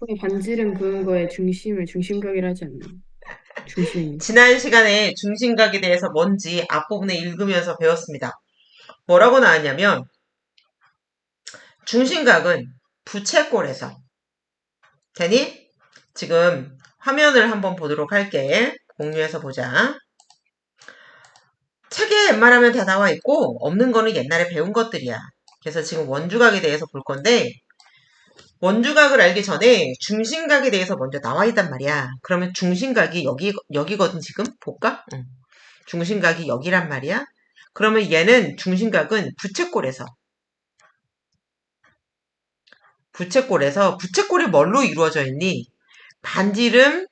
왜 반지름 그은 거에 중심을 중심각이라 하지 않나? 중심이. 지난 시간에 중심각에 대해서 뭔지 앞부분에 읽으면서 배웠습니다. 뭐라고 나왔냐면 중심각은 부채꼴에서 되니? 지금 화면을 한번 보도록 할게. 공유해서 보자. 책에 웬만하면 다 나와 있고 없는 거는 옛날에 배운 것들이야. 그래서 지금 원주각에 대해서 볼 건데 원주각을 알기 전에 중심각에 대해서 먼저 나와 있단 말이야. 그러면 중심각이 여기거든 지금? 볼까? 응. 중심각이 여기란 말이야. 그러면 얘는 중심각은 부채꼴에서 부채꼴이 뭘로 이루어져 있니? 반지름,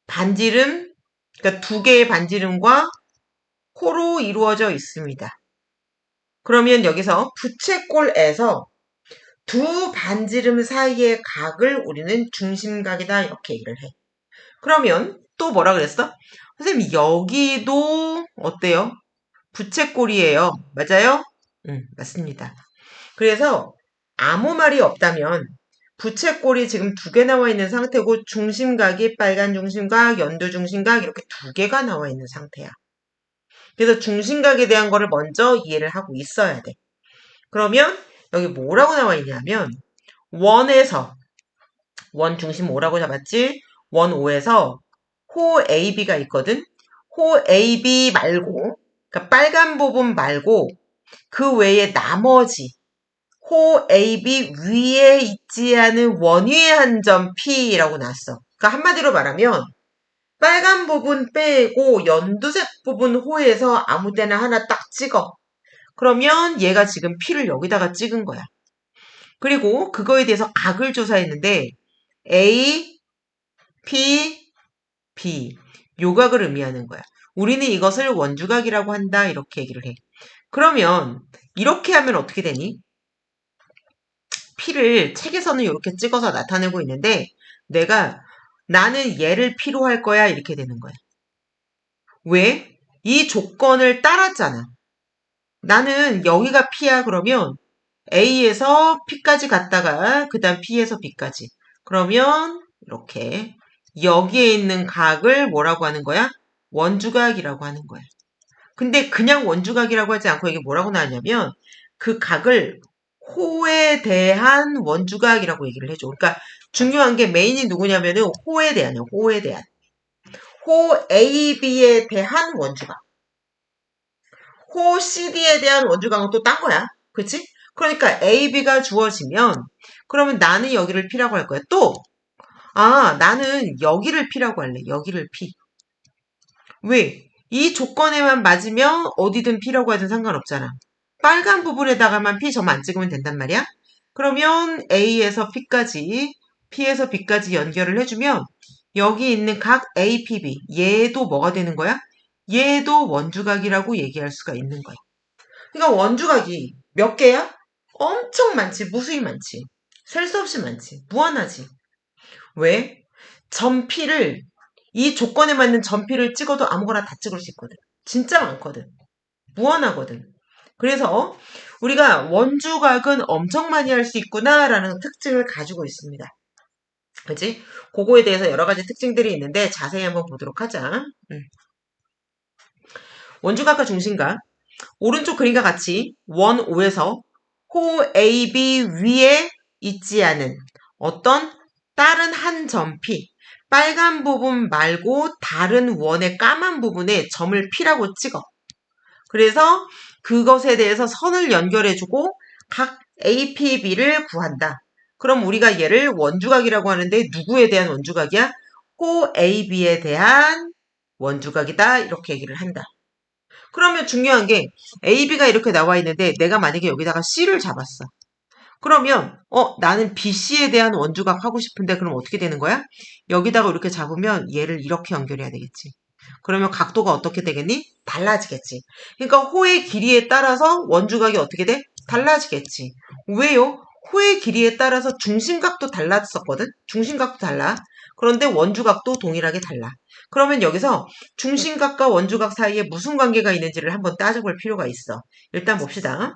반지름, 그러니까 두 개의 반지름과 코로 이루어져 있습니다. 그러면 여기서 부채꼴에서 두 반지름 사이의 각을 우리는 중심각이다 이렇게 얘기를 해. 그러면 또 뭐라 그랬어? 선생님 여기도 어때요? 부채꼴이에요. 맞아요? 응, 맞습니다. 그래서 아무 말이 없다면 부채꼴이 지금 두 개 나와 있는 상태고 중심각이 빨간 중심각, 연두 중심각 이렇게 두 개가 나와 있는 상태야. 그래서 중심각에 대한 거를 먼저 이해를 하고 있어야 돼. 그러면 여기 뭐라고 나와 있냐면 원에서 원 중심 O라고 잡았지? 원 O에서 호 AB가 있거든? 호 AB 말고 그러니까 빨간 부분 말고 그 외에 나머지 호 AB 위에 있지 않은 원위의 한 점 P라고 나왔어. 그러니까 한마디로 말하면 빨간 부분 빼고 연두색 부분 호에서 아무 데나 하나 딱 찍어. 그러면 얘가 지금 P를 여기다가 찍은 거야. 그리고 그거에 대해서 각을 조사했는데 A, P, B 요각을 의미하는 거야. 우리는 이것을 원주각이라고 한다 이렇게 얘기를 해. 그러면 이렇게 하면 어떻게 되니? P를 책에서는 이렇게 찍어서 나타내고 있는데 내가 나는 얘를 P로 할 거야 이렇게 되는 거야. 왜? 이 조건을 따랐잖아. 나는 여기가 P야 그러면 A에서 P까지 갔다가 그 다음 P에서 B까지. 그러면 이렇게 여기에 있는 각을 뭐라고 하는 거야? 원주각이라고 하는 거야. 근데 그냥 원주각이라고 하지 않고 이게 뭐라고 나왔냐면 그 각을 호에 대한 원주각이라고 얘기를 해줘. 그러니까 중요한 게 메인이 누구냐면은 호에 대한이요. 호에 대한. 호 AB에 대한 원주각. 호 CD에 대한 원주각은 또 딴 거야. 그치? 그러니까 AB가 주어지면 그러면 나는 여기를 P라고 할 거야. 또 나는 여기를 P라고 할래. 여기를 P. 왜? 이 조건에만 맞으면 어디든 P라고 하든 상관없잖아. 빨간 부분에다가만 P 점 안 찍으면 된단 말이야. 그러면 A에서 P까지, P에서 B까지 연결을 해주면 여기 있는 각 A, P, B 얘도 뭐가 되는 거야? 얘도 원주각이라고 얘기할 수가 있는 거야. 그러니까 원주각이 몇 개야? 엄청 많지. 무수히 많지. 셀 수 없이 많지. 무한하지. 왜? 점피를 이 조건에 맞는 점피를 찍어도 아무거나 다 찍을 수 있거든. 진짜 많거든. 무한하거든. 그래서 우리가 원주각은 엄청 많이 할 수 있구나라는 특징을 가지고 있습니다. 그지? 그거에 대해서 여러 가지 특징들이 있는데 자세히 한번 보도록 하자. 원주각과 중심각. 오른쪽 그림과 같이 원 O에서 호 AB 위에 있지 않은 어떤 다른 한 점 P, 빨간 부분 말고 다른 원의 까만 부분에 점을 P라고 찍어. 그래서 그것에 대해서 선을 연결해주고 각 A, P, B를 구한다. 그럼 우리가 얘를 원주각이라고 하는데 누구에 대한 원주각이야? 호 A, B에 대한 원주각이다. 이렇게 얘기를 한다. 그러면 중요한 게 A, B가 이렇게 나와 있는데 내가 만약에 여기다가 C를 잡았어. 그러면 나는 BC에 대한 원주각 하고 싶은데 그럼 어떻게 되는 거야? 여기다가 이렇게 잡으면 얘를 이렇게 연결해야 되겠지. 그러면 각도가 어떻게 되겠니? 달라지겠지. 그러니까 호의 길이에 따라서 원주각이 어떻게 돼? 달라지겠지. 왜요? 호의 길이에 따라서 중심각도 달랐었거든? 중심각도 달라. 그런데 원주각도 동일하게 달라. 그러면 여기서 중심각과 원주각 사이에 무슨 관계가 있는지를 한번 따져볼 필요가 있어. 일단 봅시다.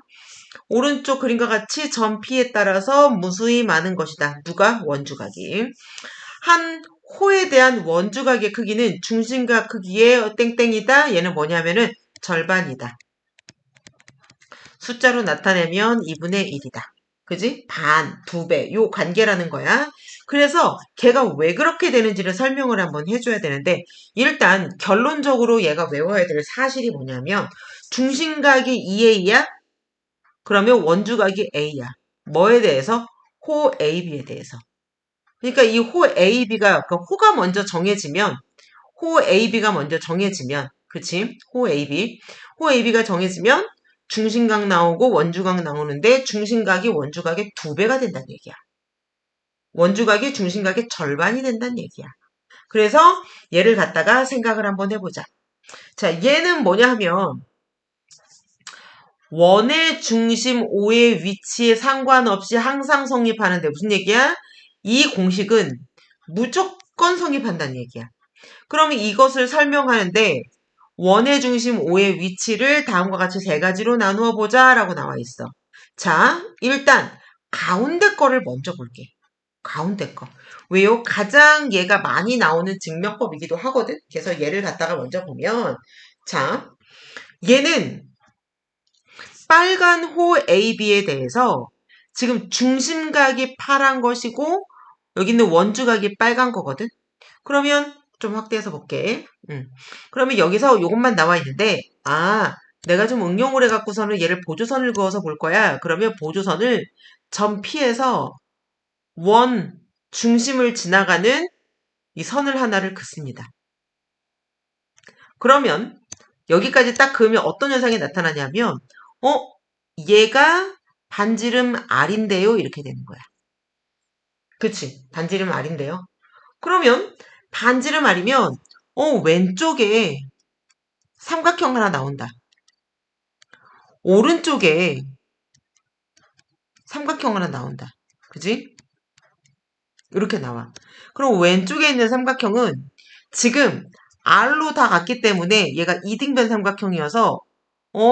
오른쪽 그림과 같이 점 P에 따라서 무수히 많은 것이다. 누가? 원주각이. 한 호에 대한 원주각의 크기는 중심각 크기의 땡땡이다. 얘는 뭐냐면은 절반이다. 숫자로 나타내면 2분의 1이다. 그지? 반, 2배. 요 관계라는 거야. 그래서 걔가 왜 그렇게 되는지를 설명을 한번 해줘야 되는데 일단 결론적으로 얘가 외워야 될 사실이 뭐냐면 중심각이 2A야? 그러면 원주각이 A야. 뭐에 대해서? 호 AB에 대해서. 그러니까 이 호 AB가 그 호가 먼저 정해지면 호 AB가 먼저 정해지면 그치? 호 AB. 호 AB가 정해지면 중심각 나오고 원주각 나오는데 중심각이 원주각의 2배가 된다는 얘기야. 원주각이 중심각의 절반이 된다는 얘기야. 그래서 얘를 갖다가 생각을 한번 해보자. 자, 얘는 뭐냐 하면 원의 중심 O의 위치에 상관없이 항상 성립하는데 무슨 얘기야? 이 공식은 무조건 성립한다는 얘기야. 그러면 이것을 설명하는데 원의 중심 O의 위치를 다음과 같이 세 가지로 나누어 보자 라고 나와 있어. 자, 일단 가운데 거를 먼저 볼게. 가운데 거. 왜요? 가장 얘가 많이 나오는 증명법이기도 하거든. 그래서 얘를 갖다가 먼저 보면 자, 얘는 빨간 호 AB에 대해서 지금 중심각이 파란 것이고 여기 있는 원주각이 빨간 거거든. 그러면 좀 확대해서 볼게. 그러면 여기서 이것만 나와 있는데 내가 좀 응용을 해갖고서는 얘를 보조선을 그어서 볼 거야. 그러면 보조선을 점 P에서 원 중심을 지나가는 이 선을 하나를 긋습니다. 그러면 여기까지 딱 그으면 어떤 현상이 나타나냐면 얘가 반지름 R인데요. 이렇게 되는 거야. 그치? 반지름 R인데요. 그러면 반지름 R이면 왼쪽에 삼각형 하나 나온다. 오른쪽에 삼각형 하나 나온다. 그지? 이렇게 나와. 그럼 왼쪽에 있는 삼각형은 지금 R로 다 갔기 때문에 얘가 이등변 삼각형이어서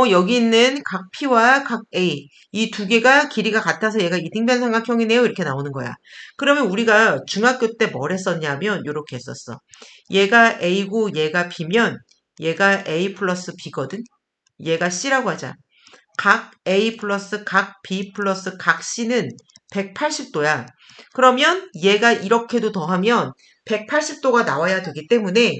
여기 있는 각 P와 각 A 이 두 개가 길이가 같아서 얘가 이등변 삼각형이네요. 이렇게 나오는 거야. 그러면 우리가 중학교 때 뭘 했었냐면 이렇게 했었어. 얘가 A고 얘가 B면 얘가 A 플러스 B거든. 얘가 C라고 하자. 각 A 플러스 각 B 플러스 각 C는 180도야. 그러면 얘가 이렇게도 더하면 180도가 나와야 되기 때문에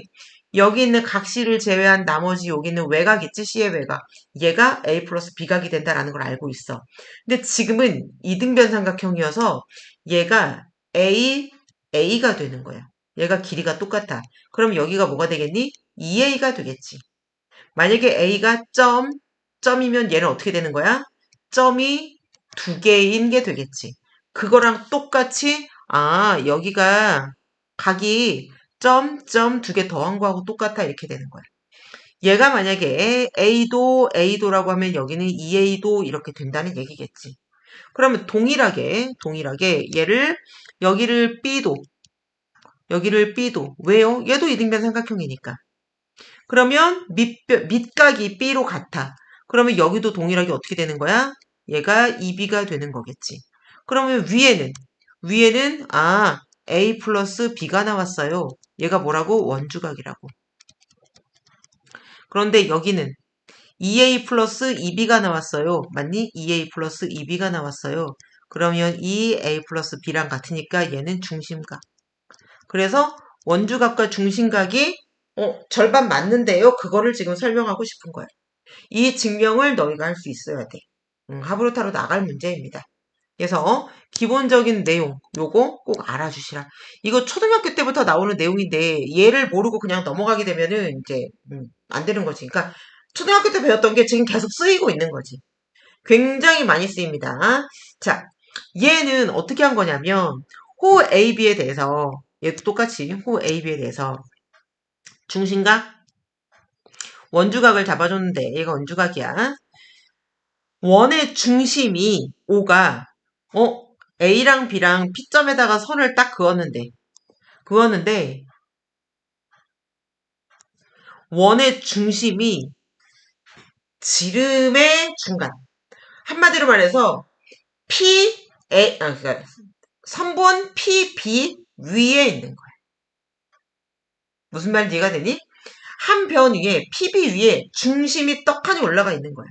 여기 있는 각 C를 제외한 나머지 여기 있는 외곽 있지? C의 외곽. 얘가 A 플러스 B각이 된다라는 걸 알고 있어. 근데 지금은 이등변 삼각형이어서 얘가 A가 되는 거야. 얘가 길이가 똑같아. 그럼 여기가 뭐가 되겠니? 2A가 되겠지. 만약에 A가 점이면 얘는 어떻게 되는 거야? 점이 두 개인 게 되겠지. 그거랑 똑같이 여기가 각이 점 두 개 더한 거하고 똑같아 이렇게 되는 거야. 얘가 만약에 A도라고 하면 여기는 2A도 이렇게 된다는 얘기겠지. 그러면 동일하게 얘를 여기를 B도 왜요? 얘도 이등변 삼각형이니까. 그러면 밑각이 B로 같아. 그러면 여기도 동일하게 어떻게 되는 거야? 얘가 2B가 되는 거겠지. 그러면 위에는 A 플러스 B가 나왔어요. 얘가 뭐라고? 원주각이라고. 그런데 여기는 2A 플러스 2B가 나왔어요. 맞니? 2A 플러스 2B가 나왔어요. 그러면 이 A 플러스 B랑 같으니까 얘는 중심각. 그래서 원주각과 중심각이 절반 맞는데요. 그거를 지금 설명하고 싶은 거야. 이 증명을 너희가 할 수 있어야 돼. 하브루타로 나갈 문제입니다. 그래서 기본적인 내용 요거 꼭 알아주시라. 이거 초등학교 때부터 나오는 내용인데 얘를 모르고 그냥 넘어가게 되면은 이제 안 되는 거지. 그러니까 초등학교 때 배웠던 게 지금 계속 쓰이고 있는 거지. 굉장히 많이 쓰입니다. 자, 얘는 어떻게 한 거냐면 호 AB에 대해서 얘도 똑같이 호 AB에 대해서 중심각 원주각을 잡아줬는데 얘가 원주각이야. 원의 중심이 O가 A랑 B랑 P점에다가 선을 딱 그었는데 원의 중심이 지름의 중간 한마디로 말해서 그러니까 선본 PB 위에 있는 거야. 무슨 말인지 이해가 되니? 한 변 위에 PB 위에 중심이 떡하니 올라가 있는 거야.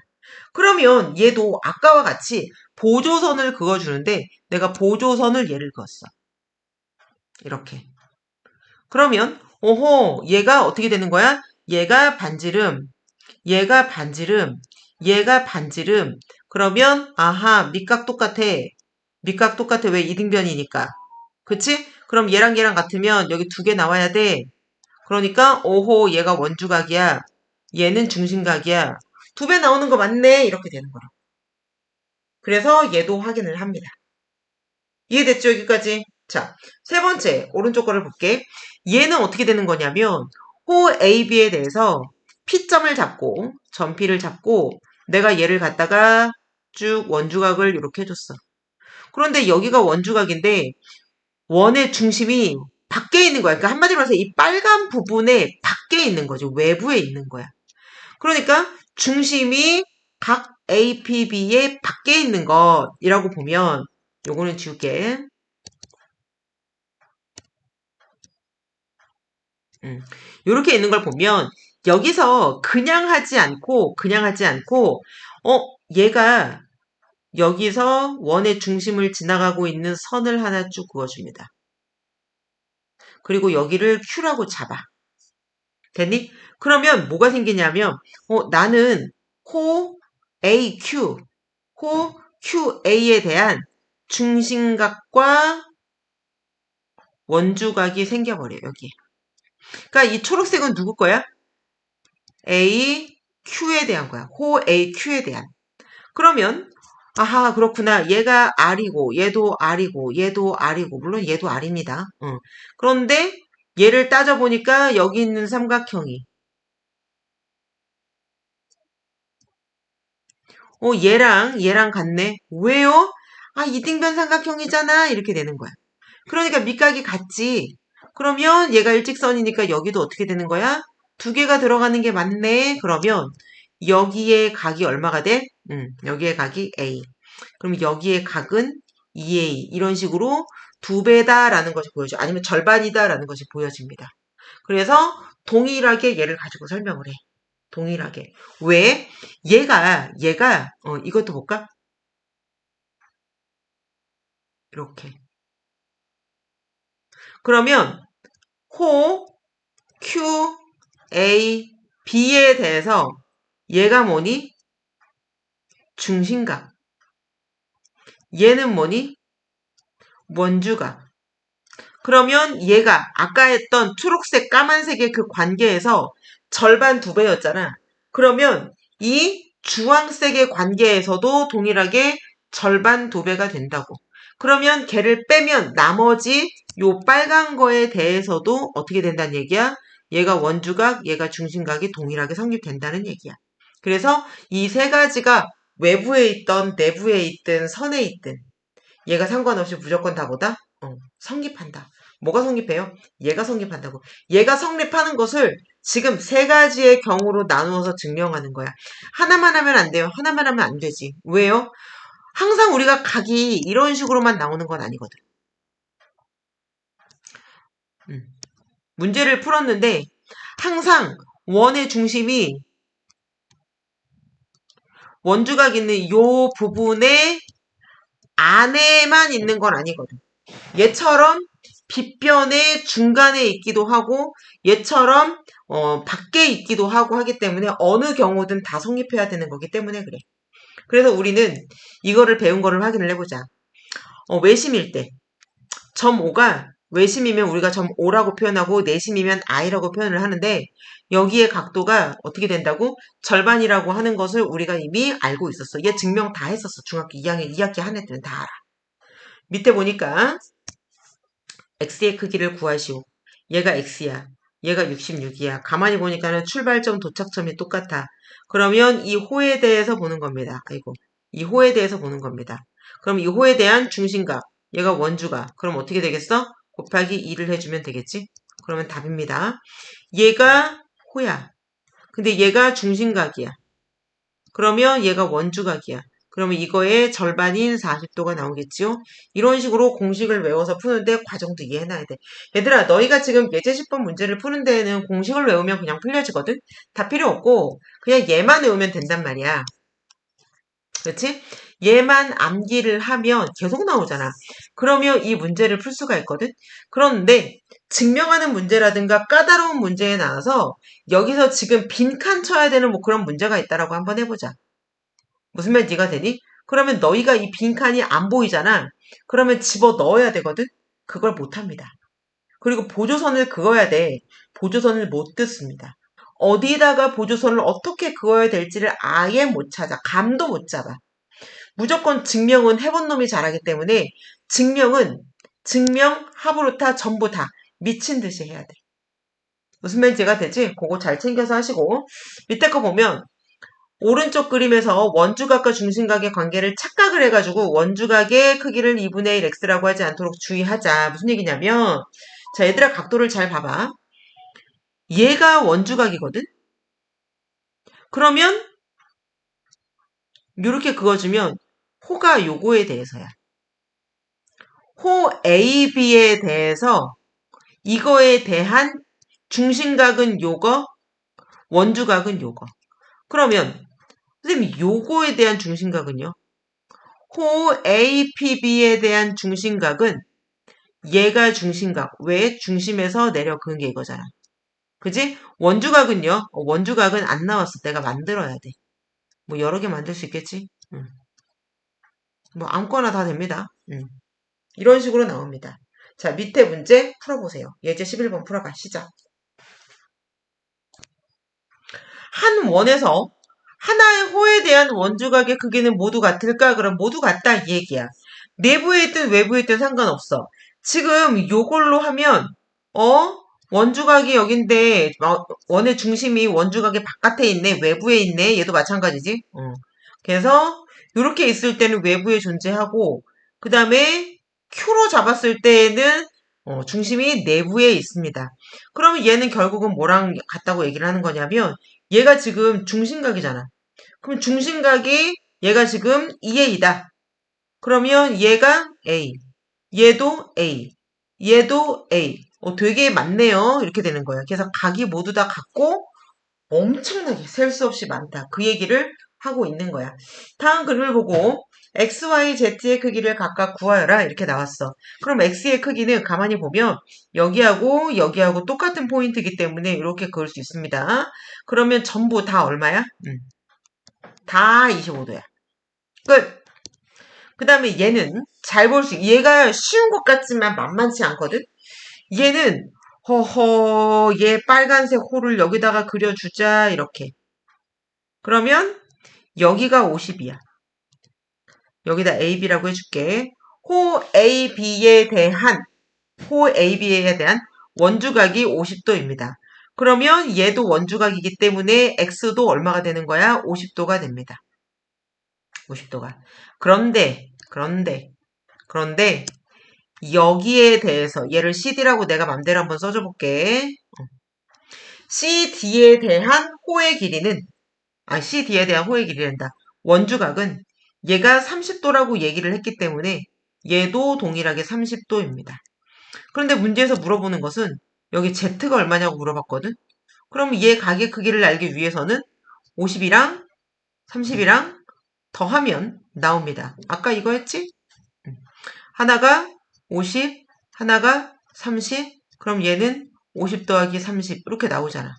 그러면 얘도 아까와 같이 보조선을 그어주는데 내가 보조선을 얘를 그었어. 이렇게. 그러면 오호 얘가 어떻게 되는 거야? 얘가 반지름, 얘가 반지름, 얘가 반지름. 그러면 아하 밑각 똑같아. 밑각 똑같아. 왜 이등변이니까. 그치? 그럼 얘랑 얘랑 같으면 여기 두 개 나와야 돼. 그러니까 오호 얘가 원주각이야. 얘는 중심각이야. 두 배 나오는 거 맞네. 이렇게 되는 거라. 그래서 얘도 확인을 합니다. 이해됐죠? 여기까지? 자, 세 번째 오른쪽 거를 볼게. 얘는 어떻게 되는 거냐면 호 AB에 대해서 P점을 잡고 점 P를 잡고 내가 얘를 갖다가 쭉 원주각을 이렇게 해줬어. 그런데 여기가 원주각인데 원의 중심이 밖에 있는 거야. 그러니까 한마디로 해서 이 빨간 부분에 밖에 있는 거죠. 외부에 있는 거야. 그러니까 중심이 각 APB의 밖에 있는 것이라고 보면 요거는 지울게. 이렇게 있는 걸 보면 여기서 그냥 하지 않고 얘가 여기서 원의 중심을 지나가고 있는 선을 하나 쭉 그어줍니다. 그리고 여기를 Q라고 잡아. 됐니? 그러면 뭐가 생기냐면 나는 호 AQ, 호 QA에 대한 중심각과 원주각이 생겨버려요. 여기. 그러니까 이 초록색은 누구 거야? AQ에 대한 거야. 호 AQ에 대한. 그러면 아하 그렇구나. 얘가 R이고 얘도 R이고 얘도 R이고 물론 얘도 R입니다. 그런데 얘를 따져보니까 여기 있는 삼각형이 얘랑 같네. 왜요? 아 이등변 삼각형이잖아. 이렇게 되는 거야. 그러니까 밑각이 같지. 그러면 얘가 일직선이니까 여기도 어떻게 되는 거야? 두 개가 들어가는 게 맞네. 그러면 여기에 각이 얼마가 돼? 여기에 각이 A. 그럼 여기에 각은 2A. 이런 식으로 두 배다라는 것이 보여져. 아니면 절반이다라는 것이 보여집니다. 그래서 동일하게 얘를 가지고 설명을 해. 동일하게. 왜? 얘가 이것도 볼까? 이렇게. 그러면 호 Q, A, B에 대해서 얘가 뭐니? 중심각. 얘는 뭐니? 원주각. 그러면 얘가 아까 했던 초록색, 까만색의 그 관계에서 절반 두 배였잖아. 그러면 이 주황색의 관계에서도 동일하게 절반 두 배가 된다고. 그러면 걔를 빼면 나머지 요 빨간 거에 대해서도 어떻게 된다는 얘기야? 얘가 원주각, 얘가 중심각이 동일하게 성립된다는 얘기야. 그래서 이 세 가지가 외부에 있던 내부에 있든 선에 있든 얘가 상관없이 무조건 다 뭐다? 성립한다. 뭐가 성립해요? 얘가 성립한다고. 얘가 성립하는 것을 지금 세 가지의 경우로 나누어서 증명하는 거야. 하나만 하면 안 돼요. 하나만 하면 안 되지. 왜요? 항상 우리가 각이 이런 식으로만 나오는 건 아니거든. 문제를 풀었는데 항상 원의 중심이 원주각 있는 요 부분의 안에만 있는 건 아니거든. 얘처럼 빗변의 중간에 있기도 하고 얘처럼 밖에 있기도 하고 하기 때문에 어느 경우든 다 성립해야 되는 거기 때문에 그래. 그래서 우리는 이거를 배운 거를 확인을 해보자. 외심일 때 점 O가 외심이면 우리가 점 O라고 표현하고 내심이면 I라고 표현을 하는데 여기에 각도가 어떻게 된다고? 절반이라고 하는 것을 우리가 이미 알고 있었어. 얘 증명 다 했었어. 중학교 2학년 2학기 한 애들은 다 알아. 밑에 보니까 x의 크기를 구하시오. 얘가 x야. 얘가 66이야. 가만히 보니까는 출발점, 도착점이 똑같아. 그러면 이 호에 대해서 보는 겁니다. 아이고. 이 호에 대해서 보는 겁니다. 그럼 이 호에 대한 중심각. 얘가 원주가. 그럼 어떻게 되겠어? 곱하기 2를 해주면 되겠지? 그러면 답입니다. 얘가 호야. 근데 얘가 중심각이야. 그러면 얘가 원주각이야. 그러면 이거의 절반인 40도가 나오겠지요? 이런 식으로 공식을 외워서 푸는데 과정도 이해해놔야 돼. 얘들아, 너희가 지금 예제 10번 문제를 푸는 데에는 공식을 외우면 그냥 풀려지거든? 다 필요 없고 그냥 얘만 외우면 된단 말이야. 그렇지? 얘만 암기를 하면 계속 나오잖아. 그러면 이 문제를 풀 수가 있거든? 그런데 증명하는 문제라든가 까다로운 문제에 나와서 여기서 지금 빈칸 쳐야 되는 뭐 그런 문제가 있다라고 한번 해보자. 무슨 말 이해가 되니? 그러면 너희가 이 빈칸이 안 보이잖아. 그러면 집어 넣어야 되거든? 그걸 못 합니다. 그리고 보조선을 그어야 돼. 보조선을 못 듣습니다. 어디다가 보조선을 어떻게 그어야 될지를 아예 못 찾아. 감도 못 잡아. 무조건 증명은 해본 놈이 잘하기 때문에 증명은 증명, 하브루타 전부 다 미친 듯이 해야 돼. 무슨 말인지 이해가 되지? 그거 잘 챙겨서 하시고 밑에 거 보면 오른쪽 그림에서 원주각과 중심각의 관계를 착각을 해가지고 원주각의 크기를 2분의 1 x라고 하지 않도록 주의하자. 무슨 얘기냐면 자 얘들아 각도를 잘 봐봐. 얘가 원주각이거든? 그러면 이렇게 그어주면 호가 요거에 대해서야. 호 AB에 대해서 이거에 대한 중심각은 요거, 원주각은 요거. 그러면 선생님 요거에 대한 중심각은요? 호 APB에 대한 중심각은 얘가 중심각, 왜? 중심에서 내려 그은 게 이거잖아. 그지? 원주각은요? 원주각은 안 나왔어. 내가 만들어야 돼. 뭐 여러 개 만들 수 있겠지? 뭐 아무거나 다 됩니다. 이런 식으로 나옵니다. 자, 밑에 문제 풀어보세요. 예제 11번 풀어봐. 시작. 한 원에서 하나의 호에 대한 원주각의 크기는 모두 같을까? 그럼 모두 같다 이 얘기야. 내부에 있든 외부에 있든 상관없어. 지금 요걸로 하면 원주각이 여긴데 원의 중심이 원주각의 바깥에 있네, 외부에 있네. 얘도 마찬가지지. 그래서 이렇게 있을 때는 외부에 존재하고 그 다음에 Q로 잡았을 때에는 중심이 내부에 있습니다. 그러면 얘는 결국은 뭐랑 같다고 얘기를 하는 거냐면 얘가 지금 중심각이잖아. 그럼 중심각이 얘가 지금 2A다. 그러면 얘가 A, 얘도 A, 얘도 A. 되게 많네요. 이렇게 되는 거예요. 그래서 각이 모두 다 같고 엄청나게 셀 수 없이 많다. 그 얘기를 하고 있는 거야. 다음 그림을 보고 x, y, z의 크기를 각각 구하여라 이렇게 나왔어. 그럼 x의 크기는 가만히 보면 여기하고 여기하고 똑같은 포인트이기 때문에 이렇게 그을 수 있습니다. 그러면 전부 다 얼마야? 다 25도야. 끝! 그 다음에 얘는 잘 볼 수, 얘가 쉬운 것 같지만 만만치 않거든? 얘는 허허 얘 빨간색 호를 여기다가 그려주자 이렇게. 그러면 여기가 50이야. 여기다 AB라고 해줄게. 호 AB에 대한 원주각이 50도입니다. 그러면 얘도 원주각이기 때문에 X도 얼마가 되는 거야? 50도가 됩니다. 50도가. 그런데 여기에 대해서 얘를 CD라고 내가 맘대로 한번 써줘 볼게. CD에 대한 호의 길이는 CD에 대한 호의 길이란다. 원주각은 얘가 30도라고 얘기를 했기 때문에 얘도 동일하게 30도입니다. 그런데 문제에서 물어보는 것은 여기 Z가 얼마냐고 물어봤거든? 그럼 얘 각의 크기를 알기 위해서는 50이랑 30이랑 더하면 나옵니다. 아까 이거 했지? 하나가 50, 하나가 30, 그럼 얘는 50 더하기 30 이렇게 나오잖아.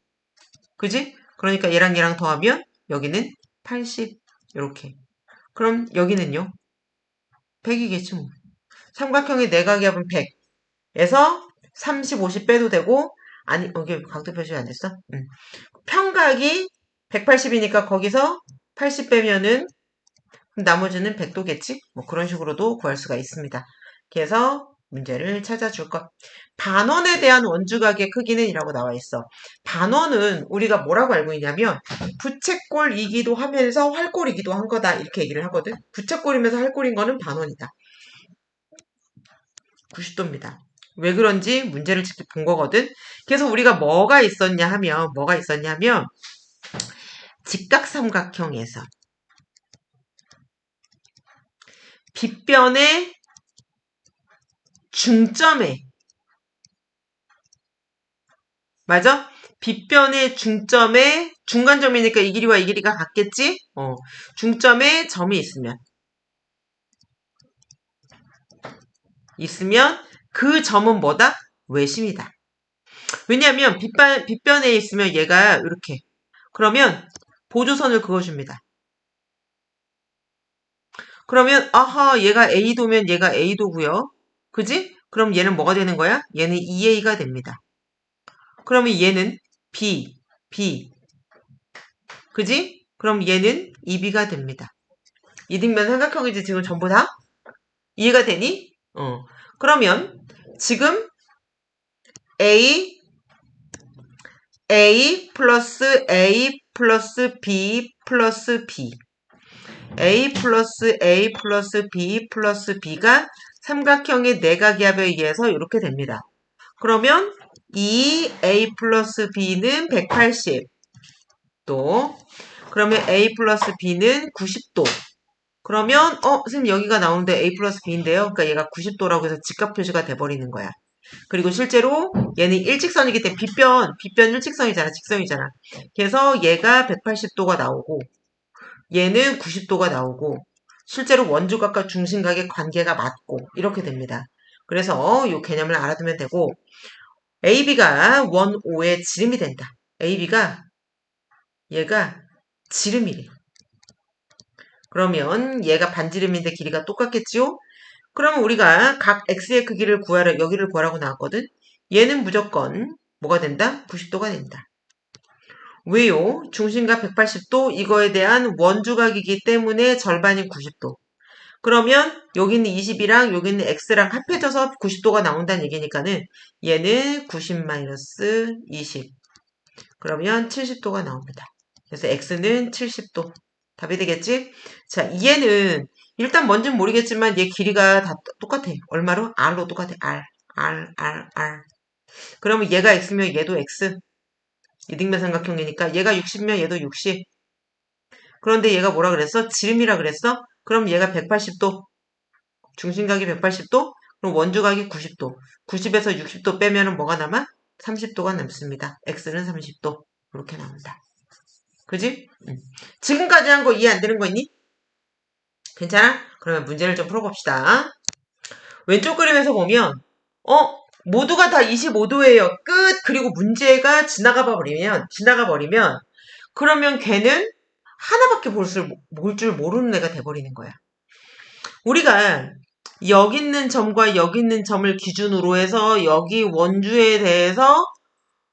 그지? 그러니까 얘랑 더하면 여기는 80 이렇게. 그럼 여기는요? 100이겠지 뭐. 삼각형의 내각이 합은 100에서 30, 50 빼도 되고 아니 여기 각도 표시 안 됐어? 평각이 180이니까 거기서 80 빼면은 나머지는 100도겠지? 뭐 그런 식으로도 구할 수가 있습니다. 그래서 문제를 찾아줄 것. 반원에 대한 원주각의 크기는 이라고 나와 있어. 반원은 우리가 뭐라고 알고 있냐면 부채꼴이기도 하면서 활꼴이기도 한 거다 이렇게 얘기를 하거든. 부채꼴이면서 활꼴인 거는 반원이다. 90도입니다. 왜 그런지 문제를 직접 본 거거든. 그래서 우리가 뭐가 있었냐면 직각삼각형에서 빗변의 중점에, 맞아? 빗변의 중점에, 중간점이니까 이 길이와 이 길이가 같겠지? 중점에 점이 있으면 그 점은 뭐다? 외심이다. 왜냐하면 빗변에 있으면 얘가 이렇게. 그러면 보조선을 그어줍니다. 그러면 아하 얘가 A도면 얘가 A도고요. 그지? 그럼 얘는 뭐가 되는 거야? 얘는 2A가 됩니다. 그러면 얘는 B, B. 그지? 그럼 얘는 2B가 됩니다. 이등변 삼각형이지 지금 전부 다? 이해가 되니? 그러면 지금 A, A 플러스 A 플러스 B 플러스 B. A 플러스 A 플러스 B 플러스 B가 삼각형의 내각이합에 의해서 이렇게 됩니다. 그러면 이 A 플러스 B는 180도. 그러면 A 플러스 B는 90도. 그러면 선생님 여기가 나오는데 A 플러스 B인데요. 그러니까 얘가 90도라고 해서 직각 표시가 돼버리는 거야. 그리고 실제로 얘는 일직선이기 때문에 빗변 일직선이잖아. 직선이잖아. 그래서 얘가 180도가 나오고 얘는 90도가 나오고 실제로 원주각과 중심각의 관계가 맞고 이렇게 됩니다. 그래서 이 개념을 알아두면 되고 AB가 원O의 지름이 된다. AB가 얘가 지름이래. 그러면 얘가 반지름인데 길이가 똑같겠지요? 그러면 우리가 각 x의 크기를 구하라, 여기를 구하라고 나왔거든? 얘는 무조건 뭐가 된다? 90도가 된다. 왜요? 중심각 180도 이거에 대한 원주각이기 때문에 절반인 90도. 그러면 여기 있는 20이랑 여기 있는 x랑 합해져서 90도가 나온다는 얘기니까는 얘는 90-20 그러면 70도가 나옵니다. 그래서 x는 70도. 답이 되겠지? 자, 얘는 일단 뭔지는 모르겠지만 얘 길이가 다 똑같아. 얼마로? r로 똑같아. r. 그러면 얘가 x면 얘도 x. 이등변 삼각형이니까 얘가 60면 얘도 60. 그런데 얘가 뭐라 그랬어? 지름이라 그랬어? 그럼 얘가 180도. 중심각이 180도? 그럼 원주각이 90도. 90에서 60도 빼면 뭐가 남아? 30도가 남습니다. x는 30도. 이렇게 나온다. 그지? 지금까지 한 거 이해 안 되는 거 있니? 괜찮아? 그러면 문제를 좀 풀어봅시다. 왼쪽 그림에서 보면 모두가 다 25도예요. 끝. 그리고 문제가 지나가 버리면 그러면 걔는 하나밖에 볼 줄 모르는 애가 돼버리는 거야. 우리가 여기 있는 점과 여기 있는 점을 기준으로 해서 여기 원주에 대해서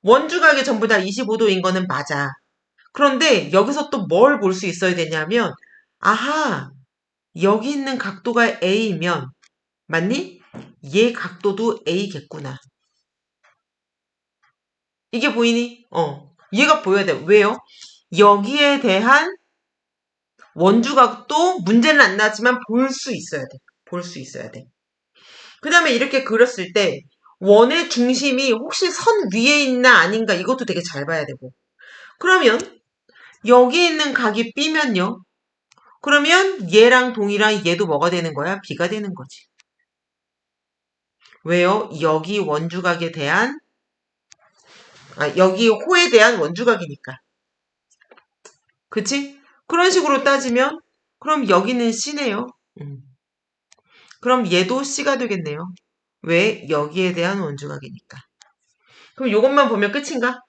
원주각이 전부 다 25도인 거는 맞아. 그런데 여기서 또 뭘 볼 수 있어야 되냐면 아하 여기 있는 각도가 A면 맞니? 얘 각도도 A겠구나. 이게 보이니? 얘가 보여야 돼. 왜요? 여기에 대한 원주각도 문제는 안 나지만 볼 수 있어야 돼. 볼 수 있어야 돼. 그 다음에 이렇게 그렸을 때 원의 중심이 혹시 선 위에 있나 아닌가 이것도 되게 잘 봐야 되고. 그러면 여기 있는 각이 B면요. 그러면 얘랑 동이랑 얘도 뭐가 되는 거야? B가 되는 거지. 왜요? 여기 원주각에 대한 여기 호에 대한 원주각이니까. 그치? 그런 식으로 따지면 그럼 여기는 C네요. 그럼 얘도 C가 되겠네요. 왜? 여기에 대한 원주각이니까. 그럼 이것만 보면 끝인가?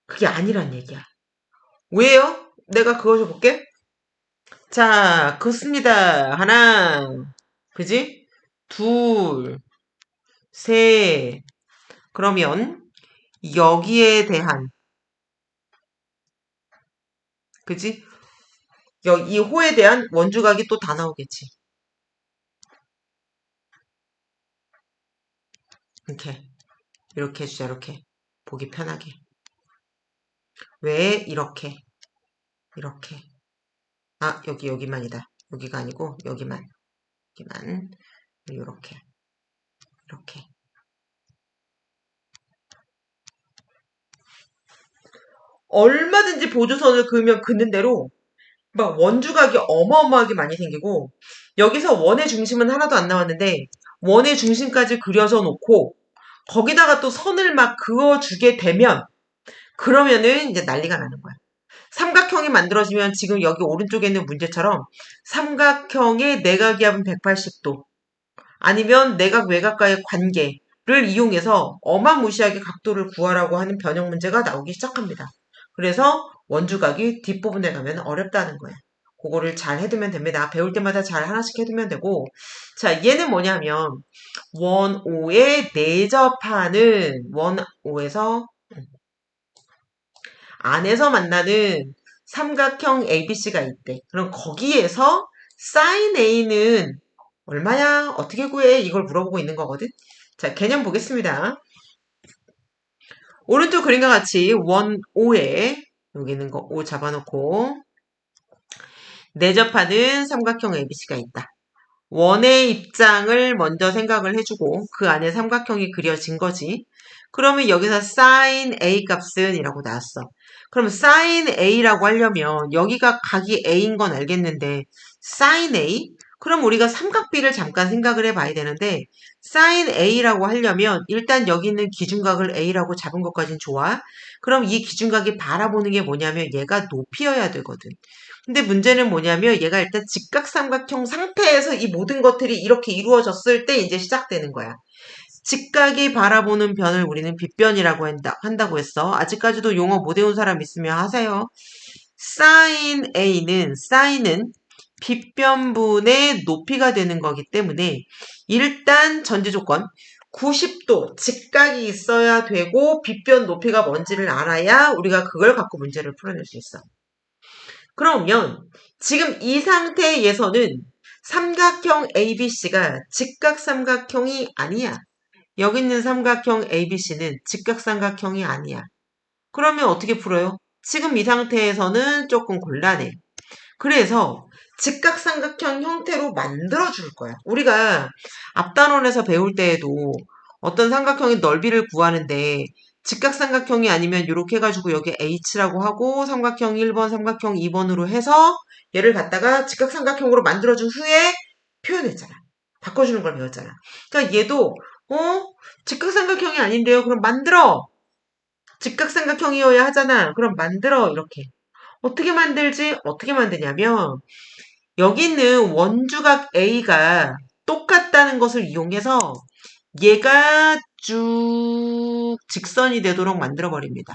그게 아니란 얘기야. 왜요? 내가 그어줘볼게. 자, 긋습니다. 하나, 그지? 둘, 셋. 그러면 여기에 대한, 그지? 이 호에 대한 원주각이 또 다 나오겠지. 이렇게 해주자, 이렇게. 보기 편하게. 왜 이렇게? 여기만이다. 여기가 아니고 여기만. 이렇게. 얼마든지 보조선을 그으면 긋는 대로 막 원주각이 어마어마하게 많이 생기고 여기서 원의 중심은 하나도 안 나왔는데 원의 중심까지 그려져 놓고 거기다가 또 선을 막 그어주게 되면 그러면은 이제 난리가 나는 거야. 삼각형이 만들어지면 지금 여기 오른쪽에 있는 문제처럼 삼각형의 내각이합은 180도 아니면 내각 외각과의 관계를 이용해서 어마무시하게 각도를 구하라고 하는 변형 문제가 나오기 시작합니다. 그래서 원주각이 뒷부분에 가면 어렵다는 거예요. 그거를 잘 해두면 됩니다. 배울 때마다 잘 하나씩 해두면 되고 자 얘는 뭐냐면 원오에 내접하는 원오에서 안에서 만나는 삼각형 ABC가 있대. 그럼 거기에서 sin A는 얼마야? 어떻게 구해? 이걸 물어보고 있는 거거든. 자, 개념 보겠습니다. 오른쪽 그림과 같이 원 O에 여기 있는 거 O 잡아놓고 내접하는 삼각형 ABC가 있다. 원의 입장을 먼저 생각을 해주고 그 안에 삼각형이 그려진 거지. 그러면 여기서 sin A 값은 이라고 나왔어. 그럼 sin A라고 하려면 여기가 각이 A인 건 알겠는데 sin A? 그럼 우리가 삼각비를 잠깐 생각을 해봐야 되는데 sin A라고 하려면 일단 여기 있는 기준각을 A라고 잡은 것까진 좋아. 그럼 이 기준각이 바라보는 게 뭐냐면 얘가 높이여야 되거든. 근데 문제는 뭐냐면 얘가 일단 직각삼각형 상태에서 이 모든 것들이 이렇게 이루어졌을 때 이제 시작되는 거야. 직각이 바라보는 변을 우리는 빗변이라고 한다고 했어. 아직까지도 용어 못 외운 사람 있으면 하세요. sin A는 sin은 빗변분의 높이가 되는 거기 때문에 일단 전제 조건 90도 직각이 있어야 되고 빗변 높이가 뭔지를 알아야 우리가 그걸 갖고 문제를 풀어낼 수 있어. 그러면 지금 이 상태에서는 삼각형 ABC가 직각삼각형이 아니야. 여기 있는 삼각형 ABC는 직각삼각형이 아니야. 그러면 어떻게 풀어요? 지금 이 상태에서는 조금 곤란해. 그래서 직각삼각형 형태로 만들어 줄 거야. 우리가 앞단원에서 배울 때에도 어떤 삼각형의 넓이를 구하는데 직각삼각형이 아니면 이렇게 해가지고 여기 H라고 하고 삼각형 1번, 삼각형 2번으로 해서 얘를 갖다가 직각삼각형으로 만들어준 후에 표현했잖아. 바꿔주는 걸 배웠잖아. 그러니까 얘도 직각삼각형이 아닌데요. 그럼 만들어. 직각삼각형이어야 하잖아. 그럼 만들어. 이렇게. 어떻게 만들지? 어떻게 만드냐면 여기 있는 원주각 A가 똑같다는 것을 이용해서 얘가 쭉 직선이 되도록 만들어 버립니다.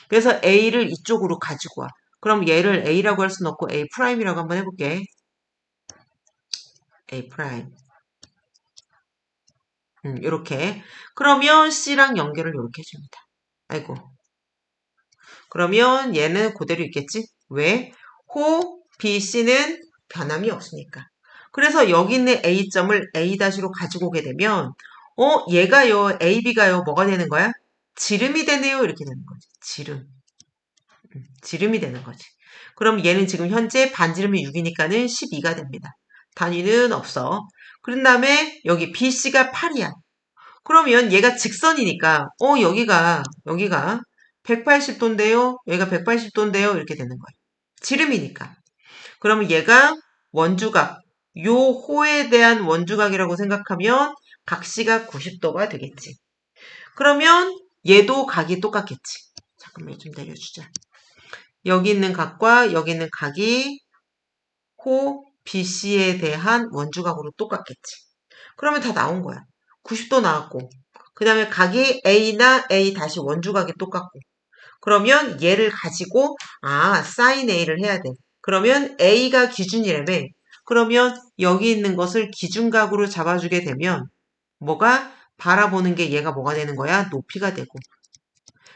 그래서 A를 이쪽으로 가지고 와. 그럼 얘를 A라고 할 수는 없고 A'이라고 한번 해볼게. A'. 이렇게. 그러면 C랑 연결을 이렇게 해줍니다. 아이고. 그러면 얘는 그대로 있겠지? 왜? 호, B, C는 변함이 없으니까. 그래서 여기 있는 A점을 A-로 가지고 오게 되면 얘가요, A, B가요, 뭐가 되는 거야? 지름이 되네요. 이렇게 되는 거지. 지름이 되는 거지. 그럼 얘는 지금 현재 반지름이 6이니까는 12가 됩니다. 단위는 없어. 그런 다음에 여기 BC가 8이야. 그러면 얘가 직선이니까 여기가 180도인데요. 여기가 180도인데요. 이렇게 되는 거예요. 지름이니까. 그러면 얘가 원주각, 요 호에 대한 원주각이라고 생각하면 각시가 90도가 되겠지. 그러면 얘도 각이 똑같겠지. 잠깐만 좀 내려주자. 여기 있는 각과 여기 있는 각이 호 BC에 대한 원주각으로 똑같겠지. 그러면 다 나온 거야. 90도 나왔고 그 다음에 각이 A나 A 다시 원주각이 똑같고 그러면 얘를 가지고 sin A를 해야 돼. 그러면 A가 기준이라며. 그러면 여기 있는 것을 기준각으로 잡아주게 되면 뭐가 바라보는 게 얘가 뭐가 되는 거야? 높이가 되고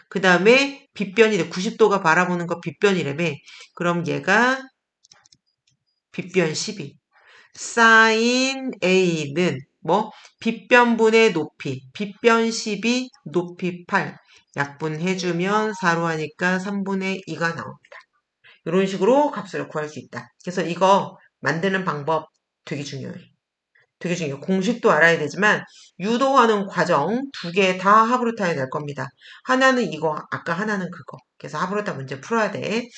그 다음에 빗변이 돼. 90도가 바라보는 거 빗변이라며. 그럼 얘가 빗변 12. sin A는 뭐? 빗변분의 높이. 빗변 12, 높이 8. 약분해주면 4로 하니까 3분의 2가 나옵니다. 이런 식으로 값을 구할 수 있다. 그래서 이거 만드는 방법 되게 중요해. 되게 중요해요. 공식도 알아야 되지만 유도하는 과정 두 개 다 하브루타야 될 겁니다. 하나는 이거, 아까 하나는 그거. 그래서 하브루타 문제 풀어야 돼.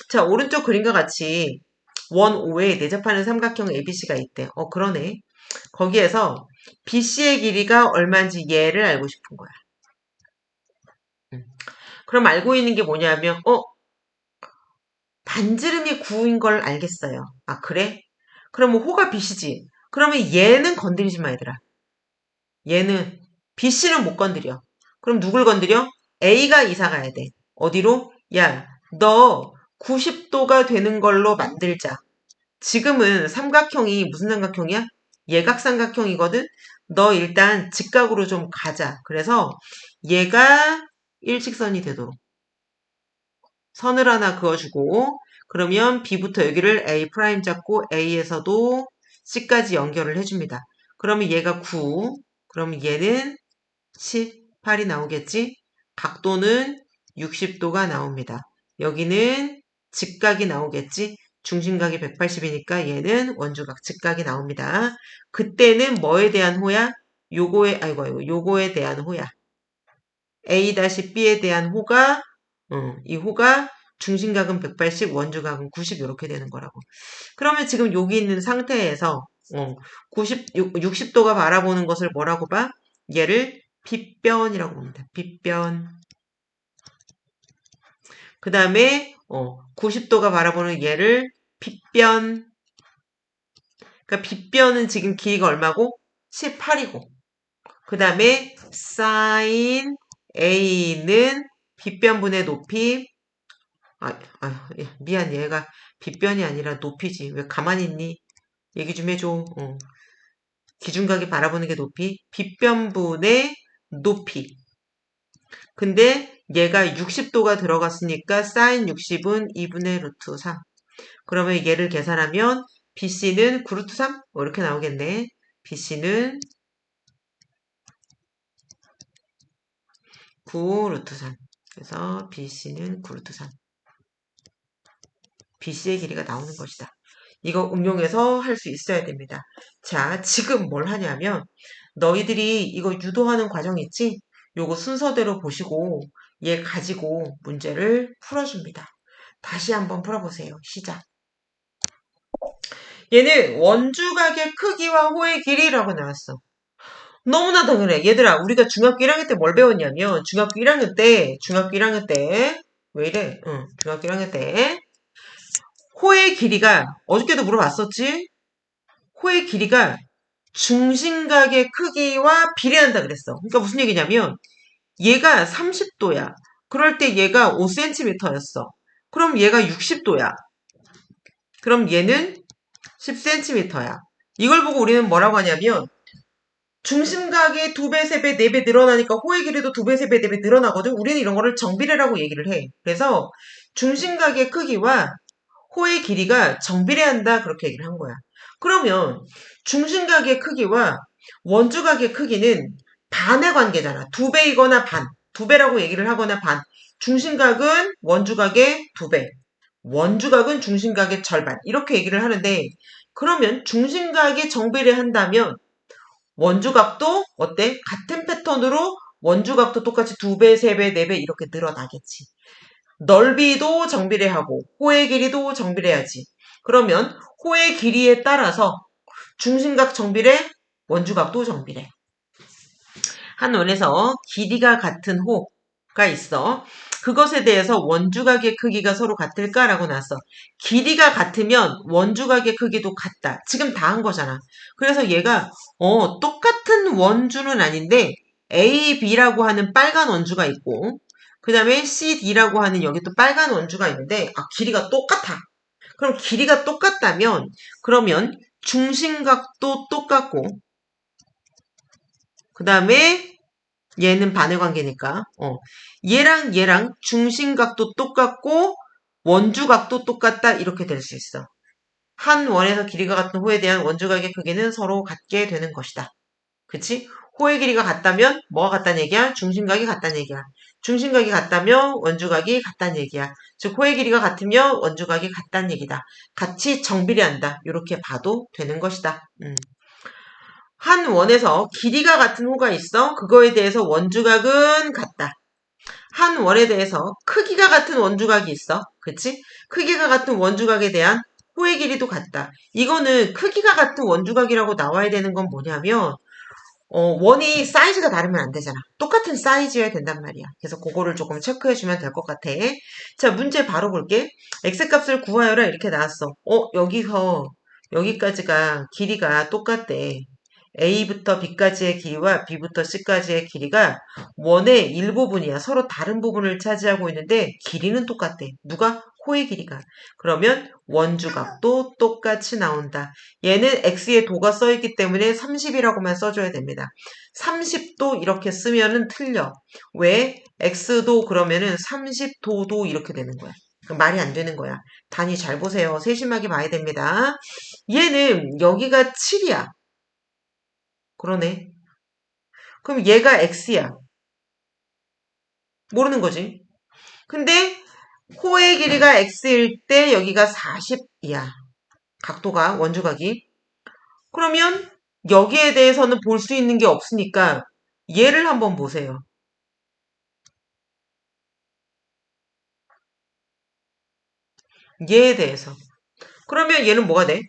자, 오른쪽 그림과 같이 원 O에 내접하는 삼각형 ABC가 있대. 그러네. 거기에서 BC의 길이가 얼마인지 얘를 알고 싶은 거야. 그럼 알고 있는 게 뭐냐면, 반지름이 9인 걸 알겠어요. 아, 그래? 그럼 호가 BC지. 그러면 얘는 건드리지 마, 얘들아. 얘는 BC는 못 건드려. 그럼 누굴 건드려? A가 이사 가야 돼. 어디로? 야, 너 90도가 되는 걸로 만들자. 지금은 삼각형이 무슨 삼각형이야? 예각삼각형이거든? 너 일단 직각으로 좀 가자. 그래서 얘가 일직선이 되도록 선을 하나 그어주고 그러면 B부터 여기를 A' 잡고 A에서도 C까지 연결을 해줍니다. 그러면 얘가 9, 그러면 얘는 18이 나오겠지? 각도는 60도가 나옵니다. 여기는 직각이 나오겠지? 중심각이 180이니까 얘는 원주각 직각이 나옵니다. 그때는 뭐에 대한 호야? 요거에 대한 호야. A-B에 대한 호가, 이 호가 중심각은 180, 원주각은 90 이렇게 되는 거라고. 그러면 지금 여기 있는 상태에서 60도가 바라보는 것을 뭐라고 봐? 얘를 빗변이라고 봅니다. 빗변. 그 다음에 90도가 바라보는 얘를 빗변. 그러니까 빗변은 지금 길이가 얼마고? 18이고. 그 다음에 sin A는 빗변분의 높이. 미안, 얘가 빗변이 아니라 높이지. 왜 가만히 있니? 얘기 좀 해줘. 기준각이 바라보는 게 높이. 빗변분의 높이. 근데 얘가 60도가 들어갔으니까 sin 60은 2분의 루트 3. 그러면 얘를 계산하면 BC는 9루트 3? 이렇게 나오겠네. BC는 9루트 3. 그래서 BC는 9루트 3. BC의 길이가 나오는 것이다. 이거 응용해서 할 수 있어야 됩니다. 자, 지금 뭘 하냐면 너희들이 이거 유도하는 과정 있지? 요거 순서대로 보시고 얘 가지고 문제를 풀어줍니다. 다시 한번 풀어보세요. 시작. 얘는 원주각의 크기와 호의 길이라고 나왔어. 너무나 당연해. 얘들아, 우리가 중학교 1학년 때 뭘 배웠냐면 중학교 1학년 때 왜 이래? 중학교 1학년 때 호의 길이가 어저께도 물어봤었지? 호의 길이가 중심각의 크기와 비례한다 그랬어. 그러니까 무슨 얘기냐면 얘가 30도야. 그럴 때 얘가 5cm였어. 그럼 얘가 60도야. 그럼 얘는 10cm야. 이걸 보고 우리는 뭐라고 하냐면 중심각이 2배, 3배, 4배 늘어나니까 호의 길이도 2배, 3배, 4배 늘어나거든. 우리는 이런 거를 정비례라고 얘기를 해. 그래서 중심각의 크기와 호의 길이가 정비례한다 그렇게 얘기를 한 거야. 그러면 중심각의 크기와 원주각의 크기는 반의 관계잖아. 2배이거나 반. 2배라고 얘기를 하거나 반. 중심각은 원주각의 2배. 원주각은 중심각의 절반. 이렇게 얘기를 하는데 그러면 중심각이 정비례한다면 원주각도 어때? 같은 패턴으로 원주각도 똑같이 2배, 3배, 4배 이렇게 늘어나겠지. 넓이도 정비례하고 호의 길이도 정비례하지. 그러면 호의 길이에 따라서 중심각 정비례, 원주각도 정비례. 한 원에서 길이가 같은 호가 있어. 그것에 대해서 원주각의 크기가 서로 같을까라고 나왔어. 길이가 같으면 원주각의 크기도 같다. 지금 다 한 거잖아. 그래서 얘가 똑같은 원주는 아닌데 A, B라고 하는 빨간 원주가 있고 그 다음에 C, D라고 하는 여기 또 빨간 원주가 있는데 길이가 똑같아. 그럼 길이가 똑같다면 그러면 중심각도 똑같고 그 다음에 얘는 반의 관계니까 얘랑 중심각도 똑같고 원주각도 똑같다 이렇게 될 수 있어. 한 원에서 길이가 같은 호에 대한 원주각의 크기는 서로 같게 되는 것이다. 그치? 호의 길이가 같다면 뭐가 같다는 얘기야? 중심각이 같다는 얘기야. 중심각이 같다면 원주각이 같다는 얘기야. 즉 호의 길이가 같으면 원주각이 같다는 얘기다. 같이 정비례한다. 이렇게 봐도 되는 것이다. 한 원에서 길이가 같은 호가 있어. 그거에 대해서 원주각은 같다. 한 원에 대해서 크기가 같은 원주각이 있어. 그치? 크기가 같은 원주각에 대한 호의 길이도 같다. 이거는 크기가 같은 원주각이라고 나와야 되는 건 뭐냐면 원이 사이즈가 다르면 안 되잖아. 똑같은 사이즈여야 된단 말이야. 그래서 그거를 조금 체크해주면 될 것 같아. 자, 문제 바로 볼게. x값을 구하여라 이렇게 나왔어. 여기서 여기까지가 길이가 똑같대. a부터 b까지의 길이와 b부터 c까지의 길이가 원의 일부분이야. 서로 다른 부분을 차지하고 있는데 길이는 똑같대. 누가? 호의 길이가. 그러면 원주각도 똑같이 나온다. 얘는 x의 도가 써있기 때문에 30이라고만 써줘야 됩니다. 30도 이렇게 쓰면은 틀려. 왜? x도 그러면은 30도도 이렇게 되는 거야. 말이 안 되는 거야. 단위 잘 보세요. 세심하게 봐야 됩니다. 얘는 여기가 7이야. 그러네. 그럼 얘가 x야. 모르는 거지. 근데 호의 길이가 x일 때 여기가 40이야. 각도가 원주각이. 그러면 여기에 대해서는 볼 수 있는 게 없으니까 얘를 한번 보세요. 얘에 대해서. 그러면 얘는 뭐가 돼?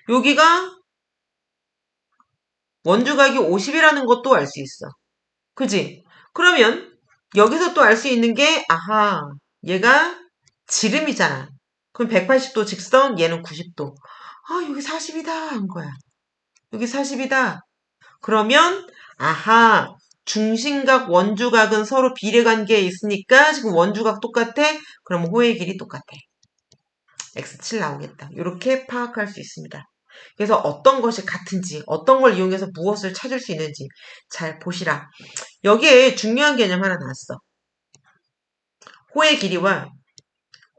여기가 원주각이 50이라는 것도 알 수 있어. 그지? 그러면 여기서 또 알 수 있는 게 아하 얘가 지름이잖아. 그럼 180도 직선 얘는 90도. 아 여기 40이다 한 거야. 여기 40이다. 그러면 아하 중심각 원주각은 서로 비례관계에 있으니까 지금 원주각 똑같아. 그럼 호의 길이 똑같아. x7 나오겠다. 이렇게 파악할 수 있습니다. 그래서 어떤 것이 같은지 어떤 걸 이용해서 무엇을 찾을 수 있는지 잘 보시라. 여기에 중요한 개념 하나 나왔어. 호의 길이와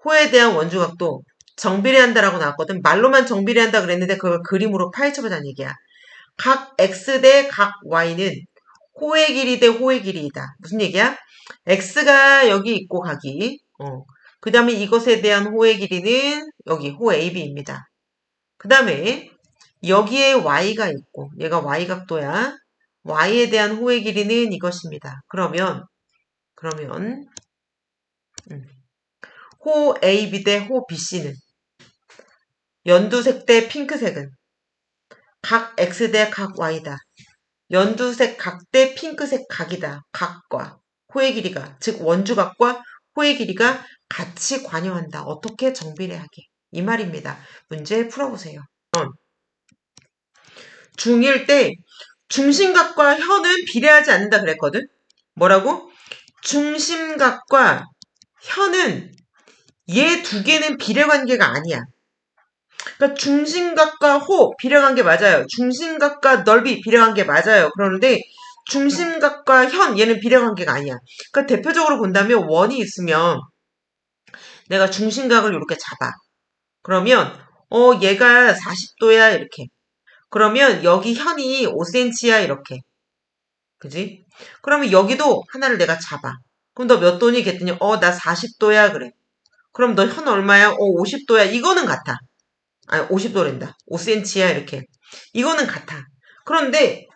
호에 대한 원주각도 정비례한다라고 나왔거든. 말로만 정비례한다 그랬는데 그걸 그림으로 파헤쳐보자는 얘기야. 각 x 대 각 y는 호의 길이 대 호의 길이이다. 무슨 얘기야? x가 여기 있고 각이 그 다음에 이것에 대한 호의 길이는 여기 호 AB입니다. 그 다음에 여기에 y가 있고 얘가 y각도야. y에 대한 호의 길이는 이것입니다. 그러면 호 AB 대 호 BC는 연두색 대 핑크색은 각 x 대 각 y다. 연두색 각 대 핑크색 각이다. 각과 호의 길이가 즉 원주각과 호의 길이가 같이 관여한다. 어떻게 정비례하게 이 말입니다. 문제 풀어보세요. 중1 때 중심각과 현은 비례하지 않는다 그랬거든. 뭐라고? 중심각과 현은 얘 두 개는 비례관계가 아니야. 그러니까 중심각과 호 비례관계 맞아요. 중심각과 넓이 비례관계 맞아요. 그러는데 중심각과 현 얘는 비례관계가 아니야. 그러니까 대표적으로 본다면 원이 있으면 내가 중심각을 이렇게 잡아. 그러면 얘가 40도야 이렇게. 그러면 여기 현이 5cm야 이렇게. 그지? 그러면 여기도 하나를 내가 잡아. 그럼 너 몇 도니? 그랬더니 나 40도야 그래. 그럼 너 현 얼마야? 50도야. 이거는 같아. 아니 50도랜다. 5cm야 이렇게. 이거는 같아. 그런데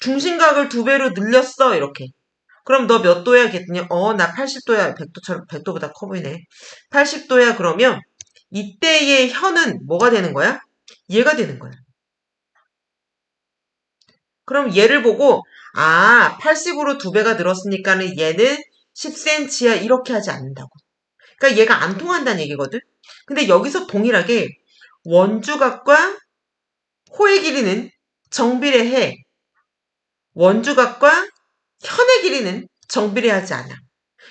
중심각을 2배로 늘렸어 이렇게. 그럼 너 몇 도야? 그랬더니 나 80도야. 100도처럼 100도보다 커 보이네. 80도야 그러면 이때의 현은 뭐가 되는 거야? 얘가 되는 거야. 그럼 얘를 보고 80으로 2배가 늘었으니까는 얘는 10cm야 이렇게 하지 않는다고. 그러니까 얘가 안 통한다는 얘기거든. 근데 여기서 동일하게 원주각과 호의 길이는 정비례해. 원주각과 현의 길이는 정비례하지 않아.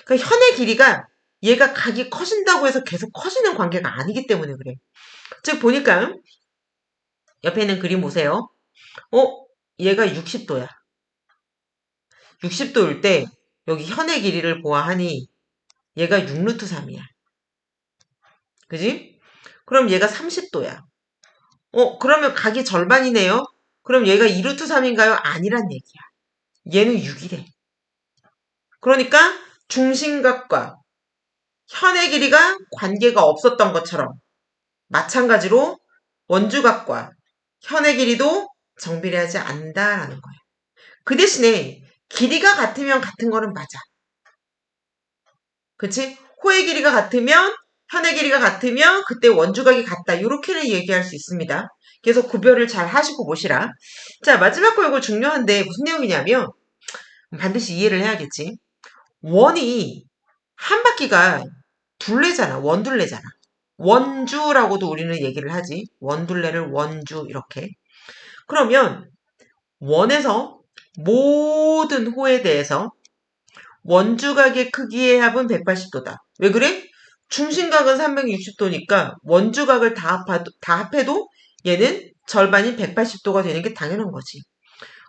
그러니까 현의 길이가 얘가 각이 커진다고 해서 계속 커지는 관계가 아니기 때문에 그래. 즉 보니까 옆에 있는 그림 보세요. 얘가 60도야. 60도일 때 여기 현의 길이를 보아하니 얘가 6루트 3이야. 그지? 그럼 얘가 30도야. 그러면 각이 절반이네요. 그럼 얘가 2루트 3인가요? 아니란 얘기야. 얘는 6이래. 그러니까 중심각과 현의 길이가 관계가 없었던 것처럼 마찬가지로 원주각과 현의 길이도 정비례하지 않는다라는 거예요. 그 대신에 길이가 같으면 같은 거는 맞아. 그치? 호의 길이가 같으면 현의 길이가 같으면 그때 원주각이 같다. 이렇게는 얘기할 수 있습니다. 그래서 구별을 잘 하시고 보시라. 자, 마지막 거 이거 중요한데 무슨 내용이냐면 반드시 이해를 해야겠지. 원이 한 바퀴가 둘레잖아. 원둘레잖아. 원주라고도 우리는 얘기를 하지. 원둘레를 원주 이렇게. 그러면 원에서 모든 호에 대해서 원주각의 크기의 합은 180도다. 왜 그래? 중심각은 360도니까 원주각을 다 합해도 얘는 절반인 180도가 되는 게 당연한 거지.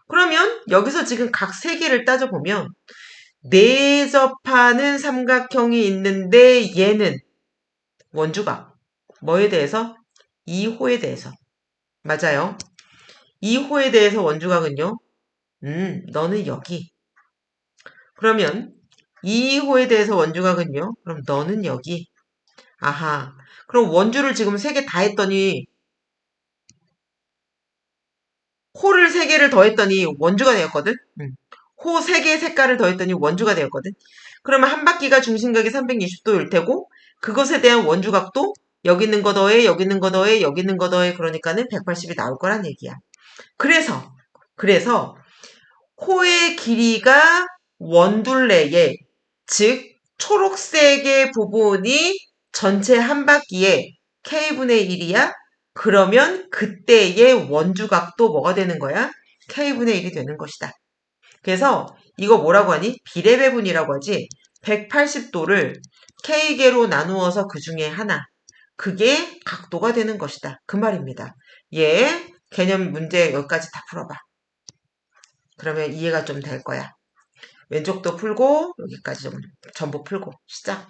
그러면 여기서 지금 각 세 개를 따져보면 내접하는 삼각형이 있는데 얘는 원주각. 뭐에 대해서? 2호에 대해서. 맞아요. 2호에 대해서 원주각은요. 너는 여기. 그러면 2호에 대해서 원주각은요. 그럼 너는 여기. 아하. 그럼 원주를 지금 3개 다 했더니 호를 3개를 더했더니 원주가 되었거든. 호 3개의 색깔을 더했더니 원주가 되었거든. 그러면 한 바퀴가 중심각이 360도일 테고 그것에 대한 원주각도 여기 있는 거 더해 여기 있는 거 더해 여기 있는 거 더해 그러니까는 180이 나올 거란 얘기야. 그래서 호의 길이가 원둘레에 즉 초록색의 부분이 전체 한 바퀴에 k분의 1이야. 그러면 그때의 원주각도 뭐가 되는 거야? k분의 1이 되는 것이다. 그래서 이거 뭐라고 하니? 비례배분이라고 하지. 180도를 k개로 나누어서 그 중에 하나. 그게 각도가 되는 것이다. 그 말입니다. 예, 개념 문제 여기까지 다 풀어봐. 그러면 이해가 좀 될 거야. 왼쪽도 풀고 여기까지 좀 전부 풀고 시작.